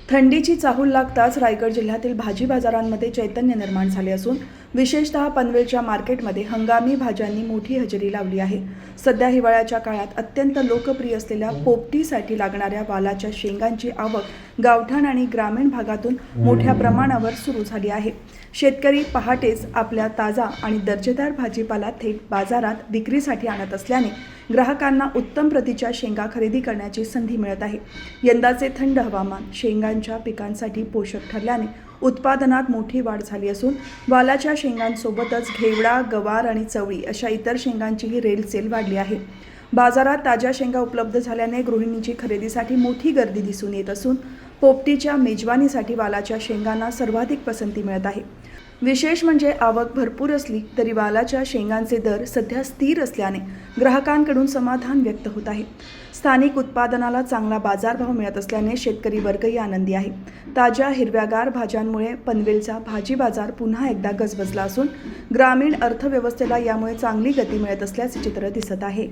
थंडीची चाहूल लागताच रायगड जिल्ह्यातील भाजी बाजारांमध्ये चैतन्य निर्माण झाले असून विशेषतः पनवेलच्या मार्केटमध्ये हंगामी भाज्यांनी मोठी हजेरी लावली आहे। सध्या हिवाळ्याच्या काळात अत्यंत लोकप्रिय असलेल्या पोपटीसाठी लागणाऱ्या वालाच्या शेंगांची आवक गावठाण आणि ग्रामीण भागातून मोठ्या प्रमाणावर सुरू झाली आहे। शेतकरी पहाटेच आपल्या ताजा आणि दर्जेदार भाजीपाला थेट बाजारात विक्रीसाठी आणत असल्याने ग्राहकांना उत्तम प्रतीच्या शेंगा खरेदी करण्याची संधी मिळत आहे। यंदाचे थंड हवामान शेंगांच्या पिकांसाठी पोषक ठरल्याने उत्पादनात मोठी वाढ झाली असून वालाच्या शेंगांसोबतच घेवडा, गवार आणि चवळी अशा इतर शेंगांचीही रेलचेल वाढली आहे। बाजारात ताज्या शेंगा उपलब्ध झाल्याने गृहिणींची खरेदीसाठी मोठी गर्दी दिसून येत असून पोपटीच्या मेजवानीसाठी वालाच्या शेंगांना सर्वाधिक पसंती मिळत आहे। विशेष म्हणजे आवक भरपूर असली तरी वालाच्या शेंगांचे दर सध्या स्थिर असल्याने ग्राहकांकडून समाधान व्यक्त होत आहे। स्थानिक उत्पादनाला चांगला बाजारभाव मिळत असल्याने शेतकरी वर्गही आनंदी आहे। ताज्या हिरव्यागार भाज्यांमुळे पनवेलचा भाजी बाजार पुन्हा एकदा गजबजला असून ग्रामीण अर्थव्यवस्थेला यामुळे चांगली गती मिळत असल्याचे चित्र दिसत आहे।